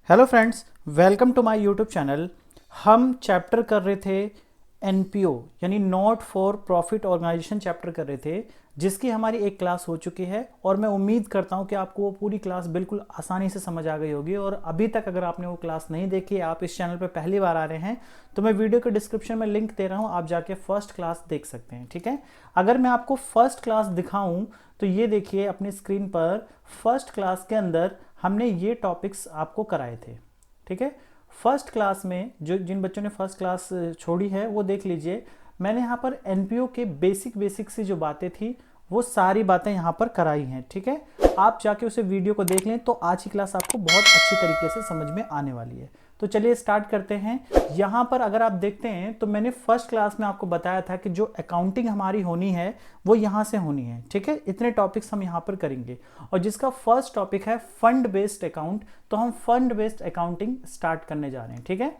Hello friends, welcome to my YouTube channel. हम chapter कर रहे थे एनपीओ यानी not for profit organisation chapter कर रहे थे, जिसकी हमारी एक क्लास हो चुकी है और मैं उम्मीद करता हूं कि आपको वो पूरी क्लास बिल्कुल आसानी से समझ आ गई होगी। और अभी तक अगर आपने वो क्लास नहीं देखी, आप इस चैनल पर पहली बार आ रहे हैं, तो मैं वीडियो के डिस्क्रिप्शन में लिंक दे रहा हूँ, आप जाके फर्स्ट क्लास देख सकते हैं। ठीक है, अगर मैं आपको फर्स्ट क्लास दिखाऊं तो ये देखिए अपनी स्क्रीन पर, फर्स्ट क्लास के अंदर हमने ये टॉपिक्स आपको कराए थे। ठीक है, फर्स्ट क्लास में जिन बच्चों ने फर्स्ट क्लास छोड़ी है वो देख लीजिए, मैंने यहाँ पर एनपीओ के बेसिक सी जो बातें थी वो सारी बातें यहाँ पर कराई हैं। ठीक है, आप जाके उसे वीडियो को देख लें तो आज की क्लास आपको बहुत अच्छी तरीके से समझ में आने वाली है। तो चलिए स्टार्ट करते हैं। यहाँ पर अगर आप देखते हैं तो मैंने फर्स्ट क्लास में आपको बताया था कि जो अकाउंटिंग हमारी होनी है वो यहाँ से होनी है। ठीक है, इतने टॉपिक्स हम यहाँ पर करेंगे और जिसका फर्स्ट टॉपिक है फंड बेस्ड अकाउंट, तो हम फंड बेस्ड अकाउंटिंग स्टार्ट करने जा रहे हैं। ठीक है,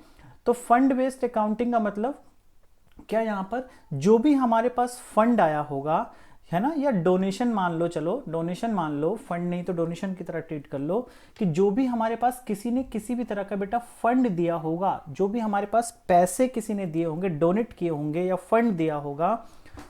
तो फंड बेस्ड अकाउंटिंग का मतलब क्या, यहाँ पर जो भी हमारे पास फंड आया होगा, है ना, या डोनेशन मान लो, चलो डोनेशन मान लो, फंड नहीं तो डोनेशन की तरह ट्रीट कर लो, कि जो भी हमारे पास किसी ने किसी भी तरह का बेटा फंड दिया होगा, जो भी हमारे पास पैसे किसी ने दिए होंगे, डोनेट किए होंगे या फंड दिया होगा।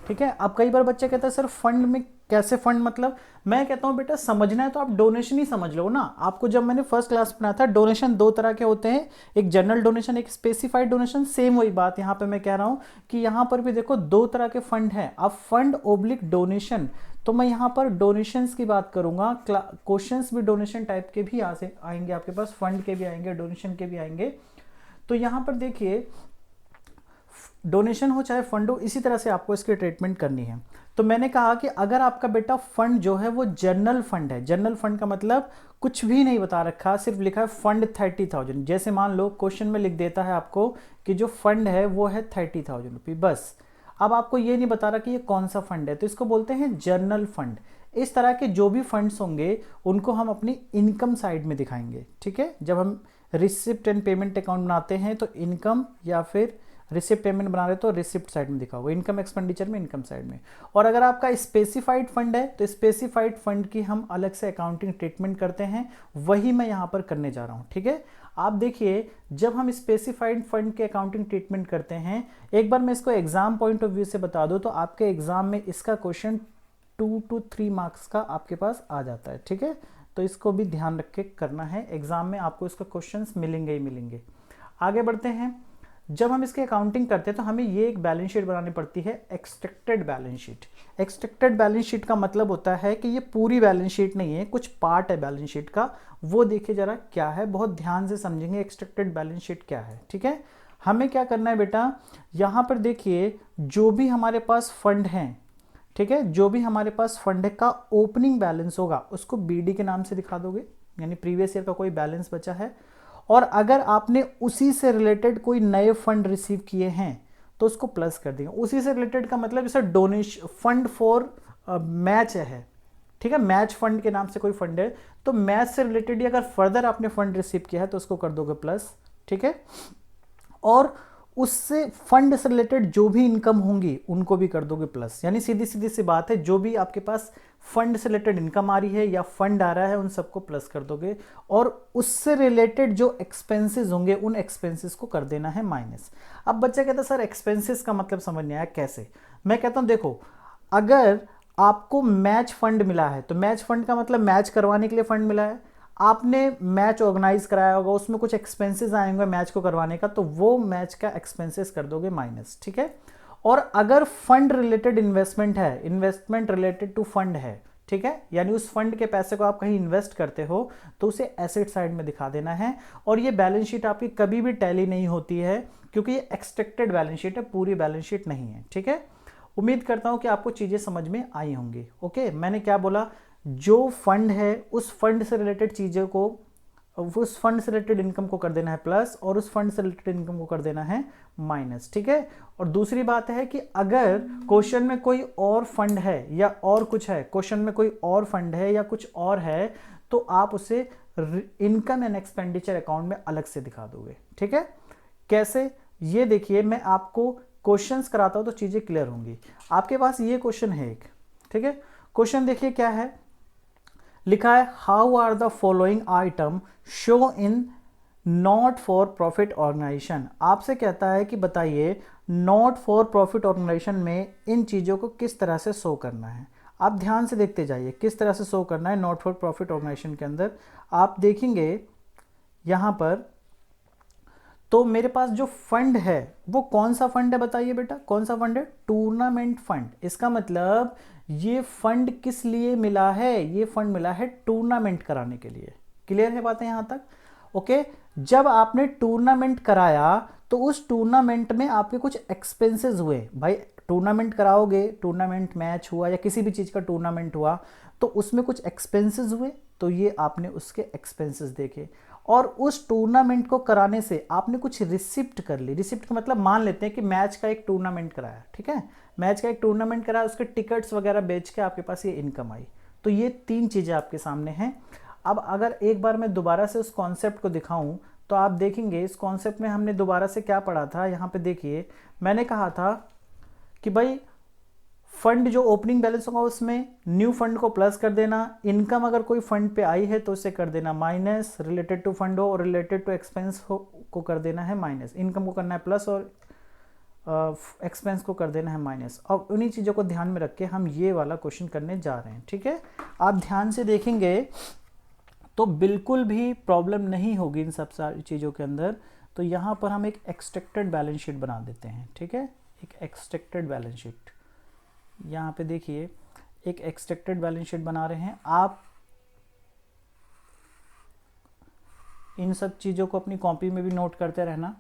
ठीक है, अब कई बार बच्चे कहते हैं सर फंड में कैसे फंड, मतलब मैं कहता हूं बेटा समझना है तो आप डोनेशन ही समझ लो ना। आपको जब मैंने फर्स्ट क्लास में पढ़ाया था, डोनेशन दो तरह के होते हैं, एक जनरल डोनेशन, एक स्पेसिफाइड डोनेशन। सेम वही बात यहां पे मैं कह रहा हूं कि यहां पर भी देखो दो तरह के फंड हैं। अब फंड ओब्लिक डोनेशन, तो मैं यहां पर डोनेशंस की बात करूंगा। क्वेश्चंस भी डोनेशन टाइप के भी आएंगे आपके पास, फंड के भी आएंगे, डोनेशन के भी आएंगे। तो यहां पर देखिए डोनेशन हो चाहे फंड हो, इसी तरह से आपको इसकी ट्रीटमेंट करनी है। तो मैंने कहा कि अगर आपका बेटा फंड जो है वो जनरल फंड है, जनरल फंड का मतलब कुछ भी नहीं बता रखा, सिर्फ लिखा है फंड 30,000। जैसे मान लो क्वेश्चन में लिख देता है आपको कि जो फंड है वो है 30,000 रुपये, बस। अब आपको ये नहीं बता रहा कि ये कौन सा फंड है, तो इसको बोलते हैं जनरल फंड। इस तरह के जो भी फंड्स होंगे उनको हम अपनी इनकम साइड में दिखाएंगे। ठीक है, जब हम रिसिप्ट एंड पेमेंट अकाउंट बनाते हैं तो इनकम, या फिर रिसिप्ट पेमेंट बना रहे तो रिसिप्ट साइड में दिखा होगा, इनकम एक्सपेंडिचर में इनकम साइड में। और अगर आपका स्पेसिफाइड फंड है तो स्पेसिफाइड फंड की हम अलग से अकाउंटिंग ट्रीटमेंट करते हैं, वही मैं यहां पर करने जा रहा हूं। ठीक है, आप देखिए जब हम स्पेसिफाइड फंड के अकाउंटिंग ट्रीटमेंट करते हैं, एक बार मैं इसको एग्जाम पॉइंट ऑफ व्यू से बता दूं तो आपके एग्जाम में इसका क्वेश्चन 2 to 3 मार्क्स का आपके पास आ जाता है। ठीक है, तो इसको भी ध्यान रख के करना है, एग्जाम में आपको इसका क्वेश्चंस मिलेंगे ही मिलेंगे। आगे बढ़ते हैं। जब हम इसकी अकाउंटिंग करते हैं तो हमें ये एक बैलेंस शीट बनानी पड़ती है, extracted balance sheet. Extracted balance sheet का मतलब होता है कि ये पूरी बैलेंस शीट नहीं है, कुछ पार्ट है बैलेंस शीट का, वो देखिए जरा क्या है, बहुत ध्यान से समझेंगे एक्सट्रैक्टेड बैलेंस शीट क्या है। ठीक है, हमें क्या करना है बेटा, यहां पर देखिए जो भी हमारे पास फंड है, ठीक है, जो भी हमारे पास फंड का ओपनिंग बैलेंस होगा उसको बीडी के नाम से दिखा दोगे, यानी प्रीवियस ईयर का कोई बैलेंस बचा है। और अगर आपने उसी से रिलेटेड कोई नए फंड रिसीव किए हैं तो उसको प्लस कर देंगे। उसी से रिलेटेड का मतलब जैसे डोनेशन फंड फॉर मैच है, ठीक है, मैच फंड के नाम से कोई फंड है तो मैच से रिलेटेड ही अगर फर्दर आपने फंड रिसीव किया है तो उसको कर दोगे प्लस। ठीक है, और उससे फंड से रिलेटेड जो भी इनकम होंगी उनको भी कर दोगे प्लस। यानी सीधी सीधी सी बात है, जो भी आपके पास फंड से रिलेटेड इनकम आ रही है या फंड आ रहा है उन सबको प्लस कर दोगे, और उससे रिलेटेड जो एक्सपेंसेस होंगे उन एक्सपेंसेस को कर देना है माइनस। अब बच्चा कहता है सर एक्सपेंसेस का मतलब समझ नहीं आया कैसे। मैं कहता हूं देखो, अगर आपको मैच फंड मिला है तो मैच फंड का मतलब मैच करवाने के लिए फंड मिला है, आपने मैच ऑर्गेनाइज कराया होगा, उसमें कुछ एक्सपेंसेस आएंगे मैच को करवाने का, तो वो मैच का एक्सपेंसेस कर दोगे माइनस। ठीक है, और अगर फंड रिलेटेड इन्वेस्टमेंट है, इन्वेस्टमेंट रिलेटेड टू फंड है, ठीक है, यानी उस फंड के पैसे को आप कहीं इन्वेस्ट करते हो तो उसे एसेट साइड में दिखा देना है। और ये बैलेंस शीट आपकी कभी भी टैली नहीं होती है क्योंकि ये एक्सट्रैक्टेड बैलेंस शीट है, पूरी बैलेंस शीट नहीं है। ठीक है, उम्मीद करता हूं कि आपको चीजें समझ में आई होंगी। ओके, मैंने क्या बोला, जो फंड है उस फंड से रिलेटेड चीज़ों को, उस फंड से रिलेटेड इनकम को कर देना है प्लस, और उस फंड से रिलेटेड इनकम को कर देना है माइनस। ठीक है, और दूसरी बात है कि अगर क्वेश्चन में कोई और फंड है या और कुछ है, क्वेश्चन में कोई और फंड है या कुछ और है, तो आप उसे इनकम एंड एक्सपेंडिचर अकाउंट में अलग से दिखा दोगे। ठीक है, कैसे, ये देखिए मैं आपको क्वेश्चंस कराता हूं तो चीजें क्लियर होंगी। आपके पास ये क्वेश्चन है एक, ठीक है, क्वेश्चन देखिए क्या है, लिखा है how are the following item show in not for profit organisation आपसे कहता है कि बताइए नॉट फॉर प्रॉफिट ऑर्गेनाइजेशन में इन चीज़ों को किस तरह से शो करना है। आप ध्यान से देखते जाइए किस तरह से शो करना है नॉट फॉर प्रॉफिट ऑर्गेनाइजेशन के अंदर। आप देखेंगे यहाँ पर तो मेरे पास जो फंड है वो कौन सा फंड है बताइए बेटा, कौन सा फंड है? Tournament fund. इसका मतलब ये फंड किस लिए मिला है? ये फंड मिला है टूर्नामेंट कराने के लिए। क्लियर है बातें यहां तक? ओके। जब आपने टूर्नामेंट कराया तो उस टूर्नामेंट में आपके कुछ एक्सपेंसेस हुए। भाई टूर्नामेंट कराओगे, टूर्नामेंट मैच हुआ या किसी भी चीज़ का टूर्नामेंट हुआ तो उसमें कुछ एक्सपेंसेस हुए, तो ये आपने उसके एक्सपेंसेस देखे। और उस टूर्नामेंट को कराने से आपने कुछ रिसिप्ट कर ली। रिसिप्ट का मतलब मान लेते हैं कि मैच का एक टूर्नामेंट कराया, ठीक है, मैच का एक टूर्नामेंट कराया, उसके टिकट्स वगैरह बेच के आपके पास ये इनकम आई। तो ये तीन चीज़ें आपके सामने हैं। अब अगर एक बार मैं दोबारा से उस कॉन्सेप्ट को दिखाऊं तो आप देखेंगे इस कॉन्सेप्ट में हमने दोबारा से क्या पढ़ा था। यहाँ पे देखिए मैंने कहा था कि भाई फंड जो ओपनिंग बैलेंस होगा उसमें न्यू फंड को प्लस कर देना, इनकम अगर कोई फंड पे आई है तो उसे कर देना माइनस, रिलेटेड टू फंड हो और रिलेटेड टू एक्सपेंस हो को कर देना है माइनस, इनकम को करना है प्लस और एक्सपेंस को कर देना है माइनस। अब उन्हीं चीज़ों को ध्यान में रख के हम ये वाला क्वेश्चन करने जा रहे हैं, ठीक है। आप ध्यान से देखेंगे तो बिल्कुल भी प्रॉब्लम नहीं होगी इन सब सारी चीज़ों के अंदर। तो यहाँ पर हम एक एक्सट्रैक्टेड बैलेंस शीट बना देते हैं, ठीक है, एक एक्सट्रैक्टेड बैलेंस शीट। यहाँ पे देखिए एक एक्सट्रैक्टेड बैलेंस शीट बना रहे हैं। आप इन सब चीज़ों को अपनी कॉपी में भी नोट करते रहना,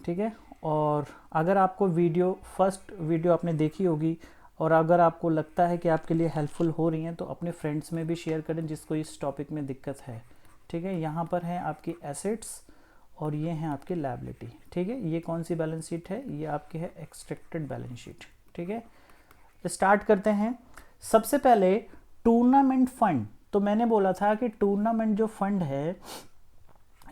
ठीक है। और अगर आपको फर्स्ट वीडियो आपने देखी होगी और अगर आपको लगता है कि आपके लिए हेल्पफुल हो रही हैं तो अपने फ्रेंड्स में भी शेयर करें जिसको इस टॉपिक में दिक्कत है, ठीक है। यहाँ पर है आपकी एसेट्स और ये हैं आपकी लायबिलिटी, ठीक है। ये कौन सी बैलेंस शीट है? ये आपकी है एक्सट्रैक्टेड बैलेंस शीट, ठीक है। स्टार्ट करते हैं। सबसे पहले टूर्नामेंट फंड, तो मैंने बोला था कि टूर्नामेंट जो फंड है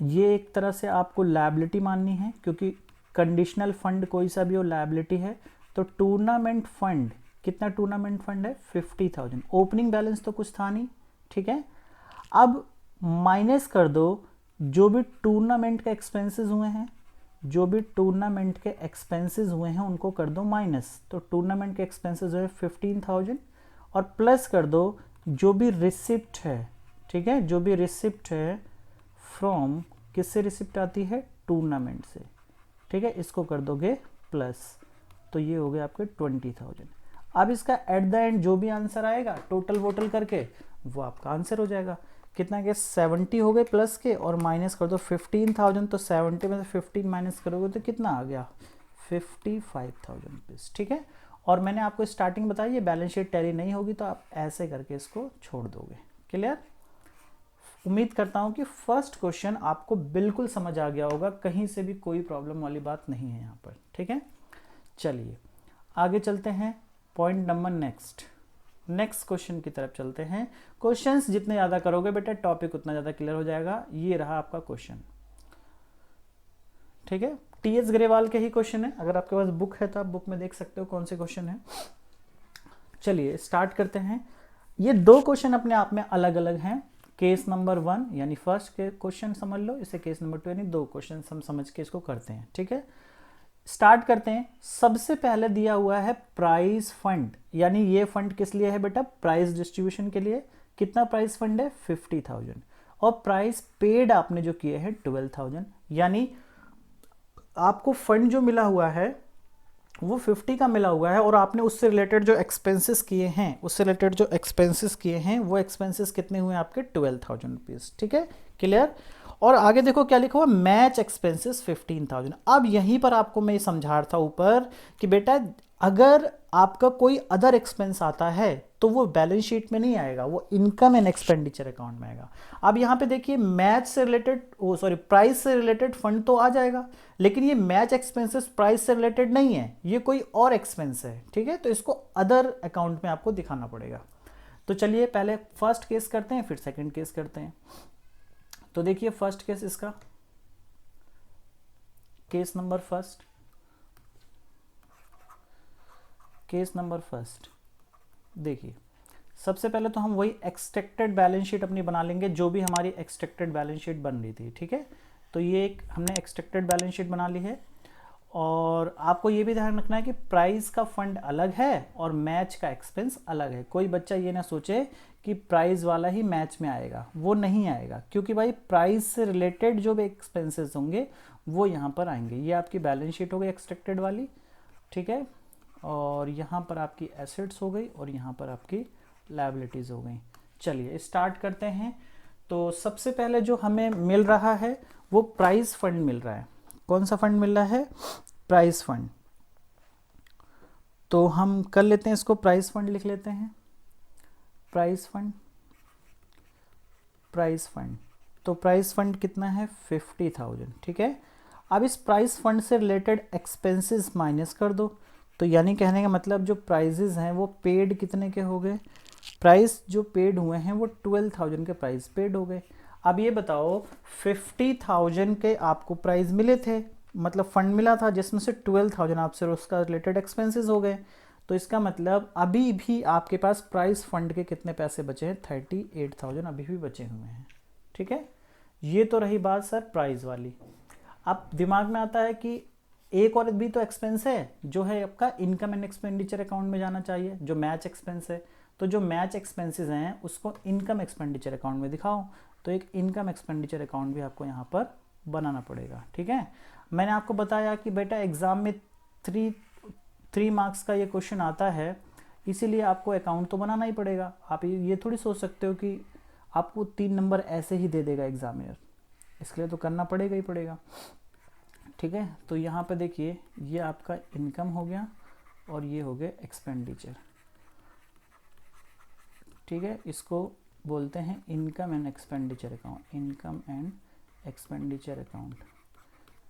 ये एक तरह से आपको लायबिलिटी माननी है क्योंकि कंडीशनल फंड कोई सा भी हो लायबिलिटी है। तो टूर्नामेंट फंड, कितना टूर्नामेंट फंड है? 50,000। ओपनिंग बैलेंस तो कुछ था नहीं, ठीक है। अब माइनस कर दो जो भी टूर्नामेंट के एक्सपेंसेस हुए हैं, जो भी टूर्नामेंट के एक्सपेंसेस हुए हैं उनको कर दो माइनस। तो टूर्नामेंट के एक्सपेंसेस हुए 15,000 और प्लस कर दो जो भी रिसिप्ट है, ठीक है, जो भी रिसिप्ट है फ्रॉम, किससे रिसिप्ट आती है? टूर्नामेंट से, ठीक है, इसको कर दोगे प्लस। तो ये हो गए आपके 20,000। अब इसका एट द एंड जो भी आंसर आएगा टोटल वोटल करके वो आपका आंसर हो जाएगा। कितना के 70 हो गए प्लस के और माइनस कर दो 15,000। तो 70 में से 15 माइनस करोगे तो कितना आ गया? 55,000 रुपीज़, ठीक है। और मैंने आपको स्टार्टिंग बताई ये बैलेंस शीट टैली नहीं होगी तो आप ऐसे करके इसको छोड़ दोगे। क्लियर? उम्मीद करता हूँ कि फर्स्ट क्वेश्चन आपको बिल्कुल समझ आ गया होगा, कहीं से भी कोई प्रॉब्लम वाली बात नहीं है यहाँ पर, ठीक है। चलिए आगे चलते हैं। पॉइंट नंबर नेक्स्ट क्वेश्चन की तरफ चलते हैं। क्वेश्चंस जितने ज़्यादा करोगे बेटा टॉपिक उतना ज़्यादा क्लियर हो जाएगा। ये रहा आपका क्वेश्चन, ठीक है। टीएस ग्रेवाल के ही क्वेश्चन है, अगर आपके पास बुक है तो आप बुक में देख सकते हो कौन से क्वेश्चन है। चलिए स्टार्ट करते हैं। ये दो क्वेश्चन अपने आप में अलग अलग हैं। केस नंबर 1 यानी फर्स्ट के क्वेश्चन समझ लो, इसे केस नंबर 2 यानी दो क्वेश्चन हम समझ के इसको करते हैं, ठीक है। स्टार्ट करते हैं। सबसे पहले दिया हुआ है प्राइज फंड, यानी ये फंड किस लिए है बेटा? प्राइज डिस्ट्रीब्यूशन के लिए। कितना प्राइज फंड है? 50,000। और प्राइस पेड आपने जो किए हैं 12,000, यानी आपको फंड जो मिला हुआ है वो 50 का मिला हुआ है और आपने उससे रिलेटेड जो एक्सपेंसेस किए हैं वो एक्सपेंसेस कितने हुए आपके? 12,000 रुपीज़, ठीक है। क्लियर? और आगे देखो क्या लिखा हुआ? Match expenses 15,000। अब यहीं पर आपको मैं समझा रहा था ऊपर कि बेटा अगर आपका कोई अदर एक्सपेंस आता है तो वो बैलेंस शीट में नहीं आएगा, वो इनकम एंड एक्सपेंडिचर अकाउंट में आएगा। अब यहाँ पे देखिए मैच से रिलेटेड प्राइस से रिलेटेड फंड तो आ जाएगा, लेकिन ये मैच एक्सपेंसेस प्राइस से रिलेटेड नहीं है, ये कोई और एक्सपेंस है, ठीक है। तो इसको अदर अकाउंट में आपको दिखाना पड़ेगा। तो चलिए पहले फर्स्ट केस करते हैं फिर सेकेंड केस करते हैं। तो देखिए फर्स्ट केस इसका, केस नंबर फर्स्ट देखिए सबसे पहले तो हम वही एक्सट्रैक्टेड बैलेंस शीट अपनी बना लेंगे जो भी हमारी एक्सट्रैक्टेड बैलेंस शीट बन रही थी, ठीक है। तो ये एक हमने एक्सपेक्टेड बैलेंस शीट बना ली है। और आपको ये भी ध्यान रखना है कि प्राइस का फंड अलग है और मैच का एक्सपेंस अलग है। कोई बच्चा ये ना सोचे कि प्राइस वाला ही मैच में आएगा, वो नहीं आएगा, क्योंकि भाई प्राइस से रिलेटेड जो भी एक्सपेंसेस होंगे वो यहाँ पर आएंगे। ये आपकी बैलेंस शीट हो गई एक्सपेक्टेड वाली, ठीक है। और यहाँ पर आपकी एसेट्स हो गई और यहाँ पर आपकी लायबिलिटीज़ हो गई। चलिए स्टार्ट करते हैं। तो सबसे पहले जो हमें मिल रहा है वो प्राइस फंड मिल रहा है। कौन सा फंड मिल रहा है? Price fund. तो हम कर लेते हैं इसको, प्राइस फंड लिख लेते हैं, प्राइस फंड, प्राइस फंड। तो प्राइस फंड कितना है? 50,000, ठीक है। अब इस प्राइस फंड से रिलेटेड एक्सपेंसेस माइनस कर दो। तो यानी कहने का मतलब जो प्राइजेज हैं वो पेड कितने के हो गए? प्राइस जो पेड हुए हैं वो 12,000 के प्राइस पेड हो गए। अब ये बताओ 50,000 के आपको प्राइस मिले थे, मतलब फंड मिला था, जिसमें से 12,000 आपसे उसका रिलेटेड एक्सपेंसेस हो गए। तो इसका मतलब अभी भी आपके पास प्राइस फंड के कितने पैसे बचे हैं? 38,000 अभी भी बचे हुए हैं, ठीक है। ये तो रही बात सर प्राइस वाली। अब दिमाग में आता है कि एक और भी तो एक्सपेंस है जो है आपका इनकम एंड एक्सपेंडिचर अकाउंट में जाना चाहिए, जो मैच एक्सपेंस है। तो जो मैच एक्सपेंसेस हैं उसको इनकम एक्सपेंडिचर अकाउंट में दिखाओ। तो एक इनकम एक्सपेंडिचर अकाउंट भी आपको यहाँ पर बनाना पड़ेगा, ठीक है। मैंने आपको बताया कि बेटा एग्ज़ाम में थ्री मार्क्स का ये क्वेश्चन आता है, इसीलिए आपको अकाउंट तो बनाना ही पड़ेगा। आप ये थोड़ी सोच सकते हो कि आपको 3 नंबर ऐसे ही दे देगा एग्जामिनर, इसके लिए तो करना पड़ेगा ही पड़ेगा, ठीक है। तो यहाँ पे देखिए ये आपका इनकम हो गया और ये हो गया एक्सपेंडिचर, ठीक है। इसको बोलते हैं income and expenditure account, income and expenditure account.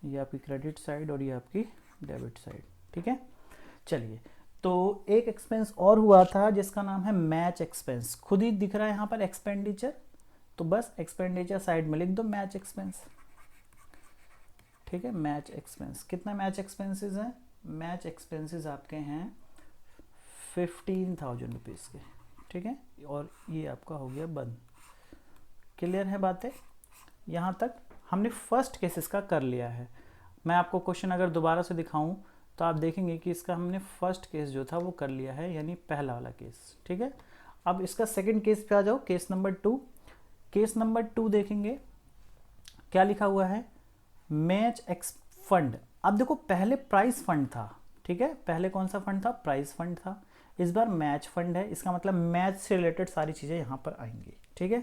ये आपकी क्रेडिट साइड और ये आपकी डेबिट साइड, ठीक है। चलिए, तो एक एक्सपेंस और हुआ था जिसका नाम है मैच एक्सपेंस। खुद ही दिख रहा है यहाँ पर एक्सपेंडिचर, तो बस एक्सपेंडिचर साइड में लिख दो मैच एक्सपेंस, ठीक है। मैच एक्सपेंस कितना मैच एक्सपेंसेस हैं? मैच एक्सपेंसेस आपके हैं 15,000 रुपीज़ के, ठीक है। और ये आपका हो गया बंद। क्लियर है बातें? यहाँ तक हमने फर्स्ट केसेस का कर लिया है। मैं आपको क्वेश्चन अगर दोबारा से दिखाऊं तो आप देखेंगे कि इसका हमने फर्स्ट केस जो था वो कर लिया है, यानी पहला वाला केस, ठीक है। अब इसका सेकंड केस पे आ जाओ, केस नंबर 2। केस नंबर 2 देखेंगे क्या लिखा हुआ है? Match x fund. अब देखो पहले प्राइस फंड था, ठीक है। पहले कौन सा फंड था? प्राइस फंड था। इस बार मैच फंड है, इसका मतलब मैच से रिलेटेड सारी चीज़ें यहाँ पर आएंगी, ठीक है।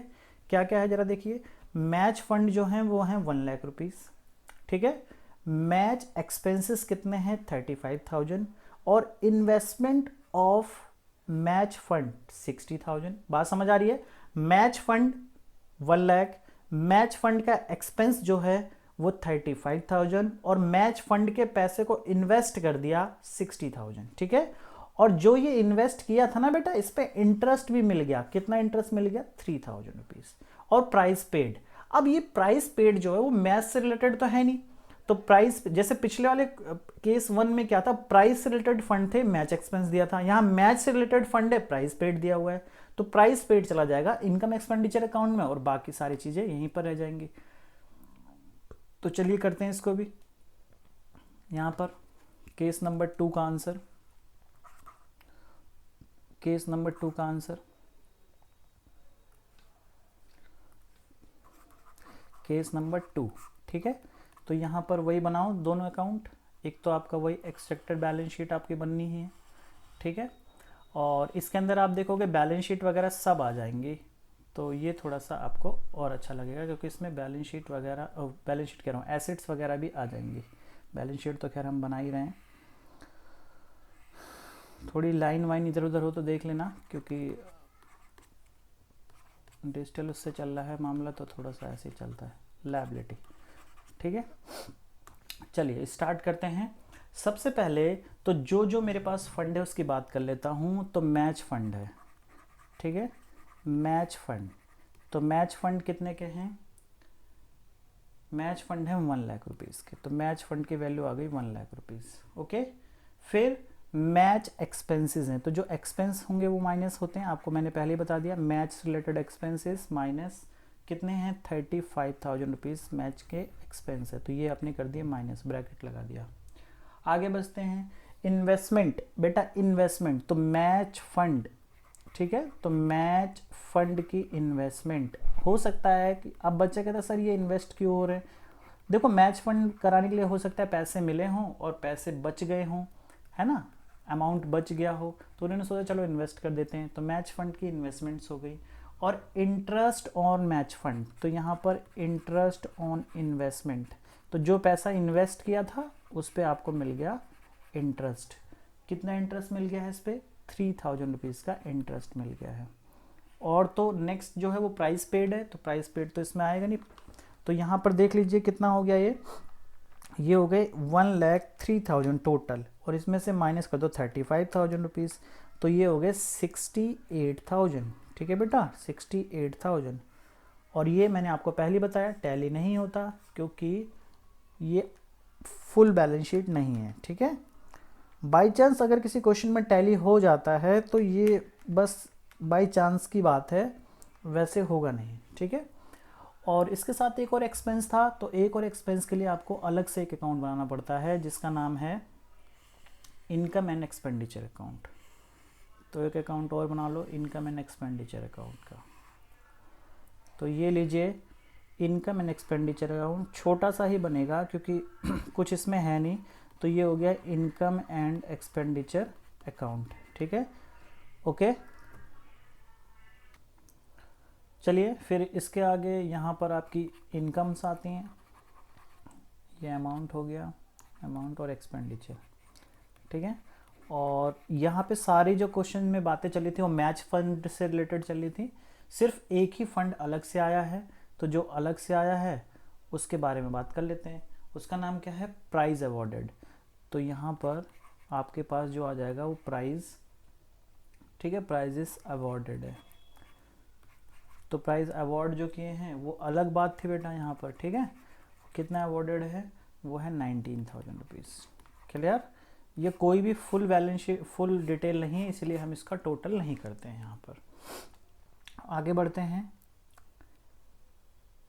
क्या क्या है जरा देखिए। मैच फंड जो हैं वो हैं 1 लाख रुपीज़, ठीक है। मैच एक्सपेंसेस कितने हैं? 35,000। और इन्वेस्टमेंट ऑफ मैच फंड 60,000। बात समझ आ रही है? Match fund 1 lakh, match fund का एक्सपेंस जो है वो 35,000 और मैच फंड के पैसे को इन्वेस्ट कर दिया 60,000, ठीक है। और जो ये इन्वेस्ट किया था ना बेटा, इस पे इंटरेस्ट भी मिल गया। कितना इंटरेस्ट मिल गया? 3,000 रुपीज़। और प्राइस पेड। अब ये प्राइस पेड जो है वो मैच से रिलेटेड तो है नहीं, तो प्राइस जैसे पिछले वाले केस 1 में क्या था? प्राइस से रिलेटेड फंड थे, मैच एक्सपेंस दिया था। यहाँ मैच से रिलेटेड फंड है, प्राइस पेड दिया हुआ है, तो प्राइस पेड चला जाएगा इनकम एक्सपेंडिचर अकाउंट में और बाकी सारी चीज़ें यहीं पर रह जाएंगी। तो चलिए करते हैं इसको भी। यहाँ पर केस नंबर 2 का आंसर, केस नंबर 2 का आंसर, केस नंबर 2, ठीक है। तो यहाँ पर वही बनाओ दोनों अकाउंट। एक तो आपका वही एक्सपेक्टेड बैलेंस शीट आपकी बननी है, ठीक है। और इसके अंदर आप देखोगे बैलेंस शीट वगैरह सब आ जाएंगी, तो ये थोड़ा सा आपको और अच्छा लगेगा, क्योंकि इसमें बैलेंस शीट वगैरह, बैलेंस शीट कह रहा हूँ, एसेट्स वगैरह भी आ जाएंगी। बैलेंस शीट तो खैर हम बना ही रहे हैं। थोड़ी लाइन वाइन इधर उधर हो तो देख लेना, क्योंकि डिजिटल उससे चल रहा है मामला, तो थोड़ा सा ऐसे ही चलता है, लायबिलिटी, ठीक है। चलिए स्टार्ट करते हैं। सबसे पहले तो जो मेरे पास फंड है उसकी बात कर लेता हूँ। तो मैच फंड है, ठीक है, मैच फंड। तो मैच फंड कितने के हैं? मैच फंड है 1 लाख रुपीज़ के, तो मैच फंड की वैल्यू आ गई 1 लाख रुपीज़, ओके। फिर मैच एक्सपेंसेस हैं, तो जो एक्सपेंस होंगे वो माइनस होते हैं, आपको मैंने पहले ही बता दिया। मैच रिलेटेड एक्सपेंसेस माइनस कितने हैं? 35,000 रुपीज़ मैच के एक्सपेंस है, तो ये आपने कर दिया माइनस, ब्रैकेट लगा दिया। आगे बढ़ते हैं, इन्वेस्टमेंट, बेटा इन्वेस्टमेंट तो मैच फंड, ठीक है, तो मैच फंड की इन्वेस्टमेंट हो सकता है कि अब बच्चे कहते हैं सर ये इन्वेस्ट क्यों हो रहे हैं। देखो मैच फंड कराने के लिए हो सकता है पैसे मिले हों और पैसे बच गए हों, है ना, अमाउंट बच गया हो, तो उन्होंने सोचा चलो इन्वेस्ट कर देते हैं, तो मैच फंड की इन्वेस्टमेंट्स हो गई। और इंटरेस्ट ऑन मैच फंड, तो यहाँ पर इंटरेस्ट ऑन इन्वेस्टमेंट, तो जो पैसा इन्वेस्ट किया था उस पर आपको मिल गया इंटरेस्ट। कितना इंटरेस्ट मिल गया है इस पर, 3000 रुपीज़ का इंटरेस्ट मिल गया है। और तो नेक्स्ट जो है वो प्राइस पेड है, तो प्राइस पेड तो इसमें आएगा नहीं, तो यहाँ पर देख लीजिए कितना हो गया, ये हो गए 1,03,000 टोटल, और इसमें से माइनस कर दो 35,000 रुपीज़, तो ये हो गए 68,000, ठीक है बेटा 68,000। और ये मैंने आपको पहले बताया टैली नहीं होता क्योंकि ये फुल बैलेंस शीट नहीं है, ठीक है। बाई चांस अगर किसी क्वेश्चन में टैली हो जाता है तो ये बस बाई चांस की बात है, वैसे होगा नहीं, ठीक है। और इसके साथ एक और एक्सपेंस था, तो एक और एक्सपेंस के लिए आपको अलग से एक अकाउंट बनाना पड़ता है जिसका नाम है इनकम एंड एक्सपेंडिचर अकाउंट। तो एक अकाउंट और बना low income and expenditure account का। तो ये लीजिए इनकम एंड एक्सपेंडिचर अकाउंट, छोटा सा ही बनेगा क्योंकि कुछ इसमें है नहीं, तो ये हो गया इनकम एंड एक्सपेंडिचर अकाउंट, ठीक है, ओके। चलिए फिर इसके आगे यहाँ पर आपकी इनकम्स आती हैं, ये अमाउंट हो गया, अमाउंट और एक्सपेंडिचर, ठीक है। और यहाँ पे सारी जो क्वेश्चन में बातें चली थी वो मैच फंड से रिलेटेड चली थी, सिर्फ एक ही फंड अलग से आया है, तो जो अलग से आया है उसके बारे में बात कर लेते हैं। उसका नाम क्या है, प्राइज अवॉर्डेड। तो यहाँ पर आपके पास जो आ जाएगा वो प्राइज, ठीक है, प्राइजेस अवॉर्डेड है। तो प्राइज अवार्ड जो किए हैं वो अलग बात थी बेटा यहाँ पर, ठीक है। कितना अवॉर्डेड है, वो है 19,000 रुपीज़, क्लियर। ये कोई भी full balance sheet full detail नहीं है, इसलिए हम इसका टोटल नहीं करते हैं यहाँ पर। आगे बढ़ते हैं,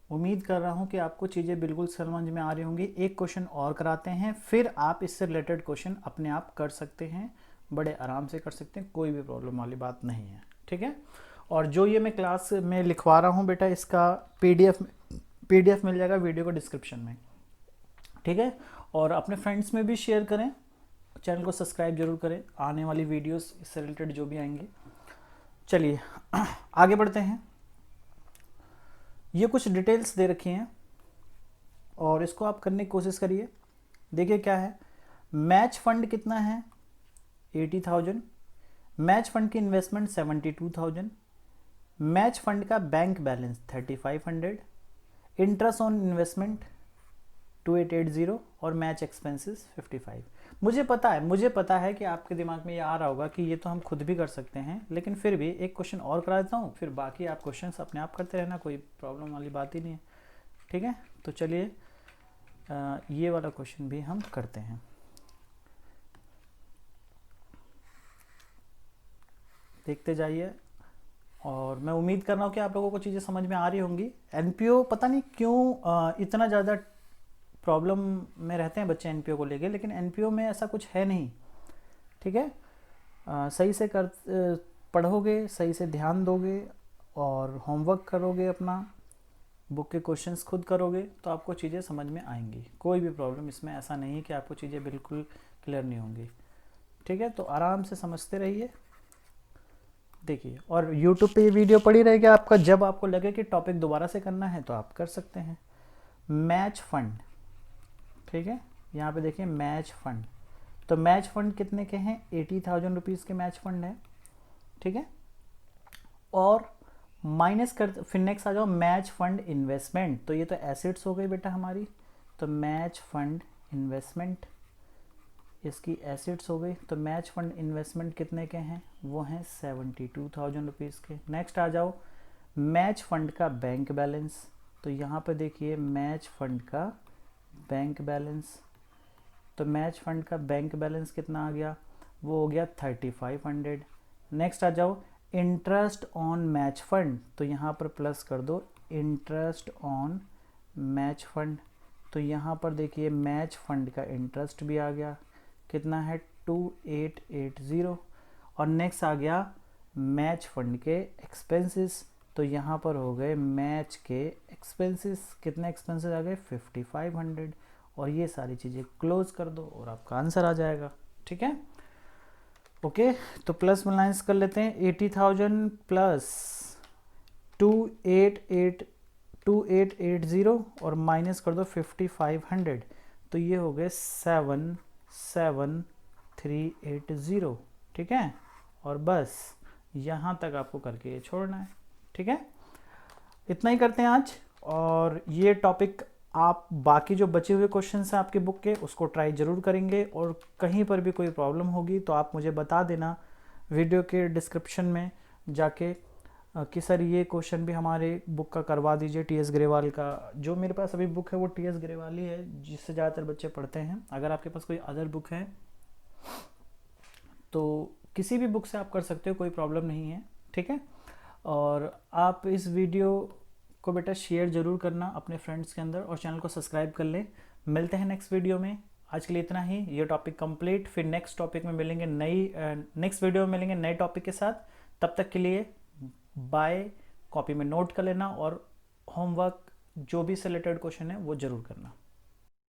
उम्मीद कर रहा हूँ कि आपको चीज़ें बिल्कुल समझ में आ रही होंगी। एक क्वेश्चन और कराते हैं, फिर आप इससे रिलेटेड क्वेश्चन अपने आप कर सकते हैं, बड़े आराम से कर सकते हैं, कोई भी प्रॉब्लम वाली बात नहीं है, ठीक है। और जो ये मैं क्लास में लिखवा रहा हूँ बेटा, इसका पीडीएफ मिल जाएगा वीडियो को डिस्क्रिप्शन में, ठीक है। और अपने फ्रेंड्स में भी शेयर करें, चैनल को सब्सक्राइब जरूर करें, आने वाली वीडियोस इससे रिलेटेड जो भी आएंगे। चलिए आगे बढ़ते हैं। ये कुछ डिटेल्स दे रखी हैं और इसको आप करने की कोशिश करिए। देखिए क्या है, मैच फंड कितना है 80,000, मैच फंड की इन्वेस्टमेंट 72,000, मैच फंड का bank balance 3500, interest on investment 2880 और मैच एक्सपेंसेस 55। मुझे पता है कि आपके दिमाग में ये आ रहा होगा कि ये तो हम खुद भी कर सकते हैं, लेकिन फिर भी एक क्वेश्चन और करा देता हूँ, फिर बाकी आप क्वेश्चंस अपने आप करते रहना, कोई प्रॉब्लम वाली बात ही नहीं है, ठीक है। तो चलिए ये वाला क्वेश्चन भी हम करते हैं। देखते जाइए और मैं उम्मीद कर रहा हूँ कि आप लोगों को चीज़ें समझ में आ रही होंगी। एनपीओ पता नहीं क्यों इतना ज़्यादा प्रॉब्लम में रहते हैं बच्चे एनपीओ को लेके, लेकिन एनपीओ में ऐसा कुछ है नहीं, ठीक है। सही से पढ़ोगे, सही से ध्यान दोगे और होमवर्क करोगे, अपना बुक के क्वेश्चंस खुद करोगे तो आपको चीज़ें समझ में आएंगी। कोई भी प्रॉब्लम इसमें ऐसा नहीं है कि आपको चीज़ें बिल्कुल क्लियर नहीं होंगी, ठीक है। तो आराम से समझते रहिए, देखिए। और यूट्यूब पे ये वीडियो पड़ी रहेगी आपका, जब आपको लगे कि टॉपिक दोबारा से करना है तो आप कर सकते हैं। मैच फंड, ठीक है, यहाँ पे देखिए मैच फंड, तो मैच फंड कितने के हैं 80,000 रुपीज़ के मैच फंड है, ठीक है। और माइनस कर, फिर नेक्स्ट आ जाओ मैच फंड इन्वेस्टमेंट, तो ये तो एसेट्स हो गई बेटा हमारी, तो मैच फंड इन्वेस्टमेंट इसकी एसेट्स हो गई। तो मैच फंड इन्वेस्टमेंट कितने के हैं, वो हैं 72,000 रुपीज़ के। नेक्स्ट आ जाओ मैच फंड का बैंक बैलेंस, तो यहाँ पे देखिए मैच फंड का बैंक बैलेंस, तो मैच फंड का बैंक बैलेंस कितना आ गया, वो हो गया 3500। नेक्स्ट आ जाओ इंटरेस्ट ऑन मैच फंड, तो यहाँ पर प्लस कर दो इंटरेस्ट ऑन मैच फंड, तो यहाँ पर देखिए मैच फंड का इंटरेस्ट भी आ गया, कितना है 2880। और नेक्स्ट आ गया मैच फंड के एक्सपेंसेस, तो यहाँ पर हो गए मैच के एक्सपेंसेस, कितने एक्सपेंसेस आ गए 5500। और ये सारी चीज़ें क्लोज कर दो और आपका आंसर आ जाएगा। ठीक है, ओके। तो प्लस माइनस कर लेते हैं, 80,000 प्लस 2880 और माइनस कर दो 5500, तो ये हो गए 77380। ठीक है, और बस यहाँ तक आपको करके ये छोड़ना है। ठीक है, इतना ही करते हैं आज। और ये टॉपिक आप बाकी जो बचे हुए क्वेश्चंस हैं आपके बुक के उसको ट्राई ज़रूर करेंगे, और कहीं पर भी कोई प्रॉब्लम होगी तो आप मुझे बता देना वीडियो के डिस्क्रिप्शन में जाके कि सर ये क्वेश्चन भी हमारे बुक का करवा दीजिए, टी.एस. ग्रेवाल का। जो मेरे पास अभी बुक है वो टी.एस. ग्रेवाल ही है जिससे ज़्यादातर बच्चे पढ़ते हैं। अगर आपके पास कोई अदर बुक है तो किसी भी बुक से आप कर सकते हो, कोई प्रॉब्लम नहीं है। ठीक है, और आप इस वीडियो को बेटा शेयर ज़रूर करना अपने फ्रेंड्स के अंदर, और चैनल को सब्सक्राइब कर लें। मिलते हैं नेक्स्ट वीडियो में। आज के लिए इतना ही, ये टॉपिक कंप्लीट। फिर नेक्स्ट टॉपिक में मिलेंगे, नेक्स्ट वीडियो में मिलेंगे नए टॉपिक के साथ। तब तक के लिए बाय। कॉपी में नोट कर लेना और होमवर्क जो भी से रिलेटेड क्वेश्चन है वो ज़रूर करना।